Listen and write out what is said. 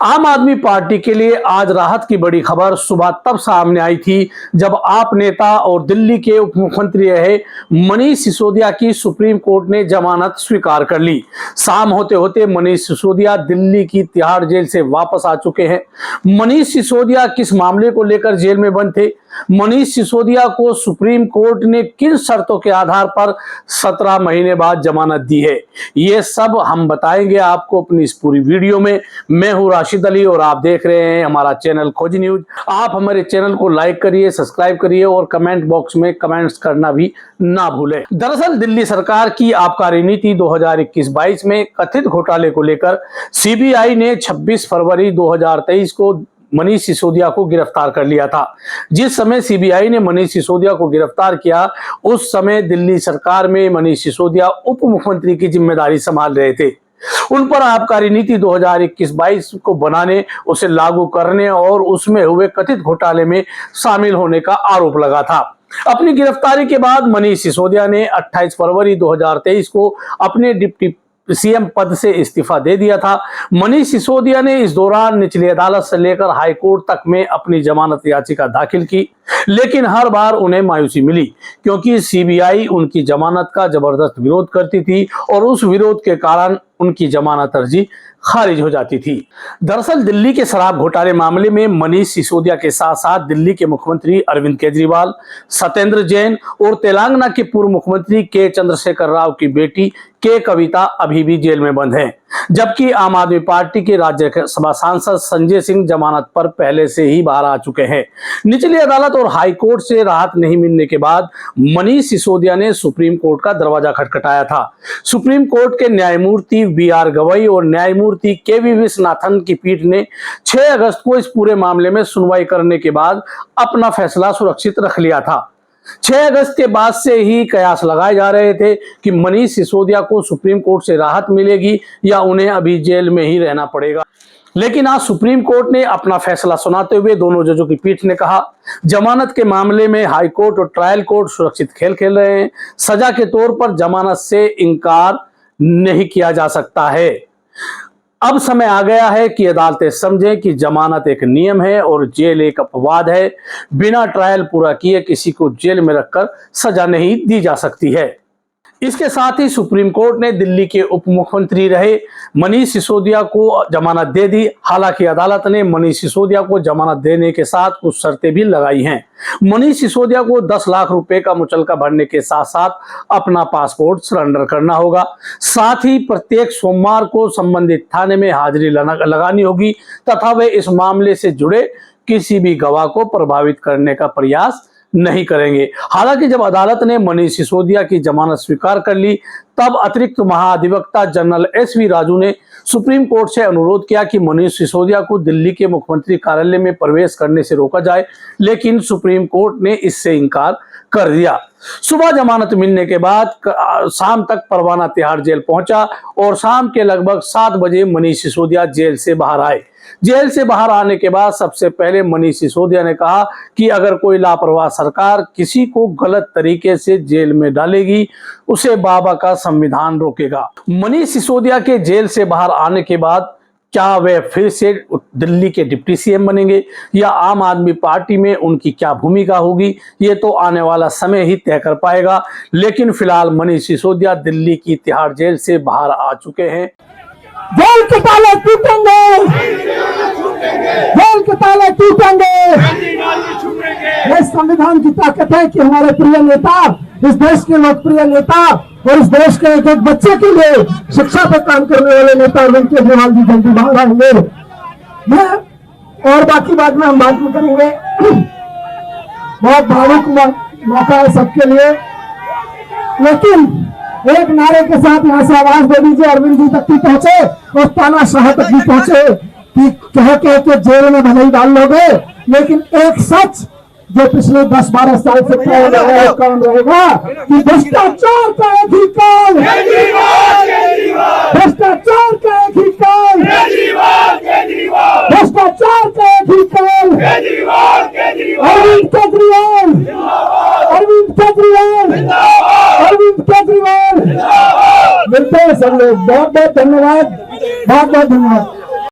आम आदमी पार्टी के लिए आज राहत की बड़ी खबर सुबह तब सामने आई थी जब आप नेता और दिल्ली के उप मुख्यमंत्री रहे मनीष सिसोदिया की सुप्रीम कोर्ट ने जमानत स्वीकार कर ली। शाम होते होते मनीष सिसोदिया दिल्ली की तिहाड़ जेल से वापस आ चुके हैं। मनीष सिसोदिया किस मामले को लेकर जेल में बंद थे? मनीष सिसोदिया को सुप्रीम कोर्ट ने किन शर्तों के आधार पर 17 महीने बाद जमानत दी है, ये सब हम बताएंगे आपको अपनी इस पूरी वीडियो में। मैं हूं राशिद अली और आप देख रहे हैं हमारा चैनल खोजी न्यूज। आप हमारे चैनल को लाइक करिए, सब्सक्राइब करिए और कमेंट बॉक्स में कमेंट्स करना भी ना भूलें। दरअसल दिल्ली सरकार की आबकारी नीति 2021-22 में कथित घोटाले को लेकर सीबीआई ने 26 फरवरी 2023 को मनीष सिसोदिया को गिरफ्तार कर लिया था। जिस समय सीबीआई ने मनीष सिसोदिया को गिरफ्तार किया उस समय दिल्ली सरकार में मनीष सिसोदिया उप मुख्यमंत्री की जिम्मेदारी संभाल रहे थे। उन पर आबकारी नीति 2021-22 को बनाने, उसे लागू करने और उसमें हुए कथित घोटाले में शामिल होने का आरोप लगा था। अपनी गिरफ्तारी के बाद मनीष सिसोदिया ने 28 फरवरी 2023 को अपने डिप्टी सीएम पद से इस्तीफा दे दिया था। मनीष सिसोदिया ने इस दौरान निचली अदालत से लेकर हाई कोर्ट तक में अपनी जमानत याचिका दाखिल की, लेकिन हर बार उन्हें मायूसी मिली क्योंकि सीबीआई उनकी जमानत का जबरदस्त विरोध करती थी और उस विरोध के कारण उनकी जमानत अर्जी खारिज हो जाती थी। दरअसल दिल्ली के शराब घोटाले मामले में मनीष सिसोदिया के साथ साथ दिल्ली के मुख्यमंत्री अरविंद केजरीवाल, सत्येंद्र जैन और तेलंगाना के पूर्व मुख्यमंत्री के चंद्रशेखर राव की बेटी के कविता अभी भी जेल में बंद हैं, जबकि आम आदमी पार्टी के राज्यसभा सांसद संजय सिंह जमानत पर पहले से ही बाहर आ चुके हैं। निचली अदालत और हाई कोर्ट से राहत नहीं मिलने के बाद मनीष सिसोदिया ने सुप्रीम कोर्ट का दरवाजा खटखटाया था। सुप्रीम कोर्ट के न्यायमूर्ति बीआर गवई और न्यायमूर्ति केवी विश्वनाथन की पीठ ने 6 अगस्त को इस पूरे मामले में सुनवाई करने के बाद अपना फैसला सुरक्षित रख लिया था। 6 अगस्त के बाद से ही कयास लगाए जा रहे थे कि मनीष सिसोदिया को सुप्रीम कोर्ट से राहत मिलेगी या उन्हें अभी जेल में ही रहना पड़ेगा। लेकिन आज सुप्रीम कोर्ट ने अपना फैसला सुनाते हुए दोनों जजों की पीठ ने कहा, जमानत के मामले में हाई कोर्ट और ट्रायल कोर्ट सुरक्षित खेल खेल रहे हैं। सजा के तौर पर जमानत से इनकार नहीं किया जा सकता है। अब समय आ गया है कि अदालतें समझें कि जमानत एक नियम है और जेल एक अपवाद है। बिना ट्रायल पूरा किए किसी को जेल में रखकर सजा नहीं दी जा सकती है। इसके साथ ही सुप्रीम कोर्ट ने दिल्ली के उप मुख्यमंत्री रहे मनीष सिसोदिया को जमानत दे दी। हालांकि अदालत ने मनीष सिसोदिया को जमानत देने के साथ कुछ शर्तें भी लगाई हैं। मनीष सिसोदिया को 10 लाख रुपए का मुचलका भरने के साथ साथ अपना पासपोर्ट सरेंडर करना होगा। साथ ही प्रत्येक सोमवार को संबंधित थाने में हाजिरी लगानी होगी तथा वे इस मामले से जुड़े किसी भी गवाह को प्रभावित करने का प्रयास नहीं करेंगे। हालांकि जब अदालत ने मनीष सिसोदिया की जमानत स्वीकार कर ली तब अतिरिक्त महाधिवक्ता जनरल एसवी राजू ने सुप्रीम कोर्ट से अनुरोध किया कि मनीष सिसोदिया को दिल्ली के मुख्यमंत्री कार्यालय में प्रवेश करने से रोका जाए, लेकिन सुप्रीम कोर्ट ने इससे इनकार कर दिया। सुबह जमानत मिलने के बाद शाम तक परवाना तिहाड़ जेल पहुंचा और शाम के लगभग 7 बजे मनीष सिसोदिया जेल से बाहर आए। जेल से बाहर आने के बाद सबसे पहले मनीष सिसोदिया ने कहा कि अगर कोई लापरवाह सरकार किसी को गलत तरीके से जेल में डालेगी उसे बाबा का संविधान रोकेगा। मनीष सिसोदिया के जेल से बाहर आने के बाद क्या वे फिर से दिल्ली के डिप्टी सीएम बनेंगे या आम आदमी पार्टी में उनकी क्या भूमिका होगी, ये तो आने वाला समय ही तय कर पाएगा। लेकिन फिलहाल मनीष सिसोदिया दिल्ली की तिहाड़ जेल से बाहर आ चुके हैं। जेल के ताले टूटेंगे, जेल के ताले टूटेंगे। ये संविधान की ताकत है कि हमारे प्रिय नेता, इस देश के लोकप्रिय नेता और इस देश के एक एक बच्चे के लिए शिक्षा पर काम करने वाले नेता अरविंद केजरीवाल जी जल्दी बाहर आएंगे। मैं और बाकी बात में हम बात में करेंगे। बहुत भावुक मौका है सबके लिए, लेकिन एक नारे के साथ यहाँ से आवाज दे दीजिए अरविंद जी तक भी पहुंचे और तानाशाह तक भी पहुंचे कि कह के जेल में भले ही डाल लोगे, लेकिन एक सच जो पिछले 10-12 साल से काम रहेगा कि भ्रष्टाचार का एक ही काम, भ्रष्टाचार का एक ही काम, भ्रष्टाचार का एक ही काम। अरविंद केजरीवाल, अरविंद केजरीवाल, अरविंद केजरीवाल। मिलते हैं सब लोग। बहुत बहुत धन्यवाद, बहुत बहुत धन्यवाद।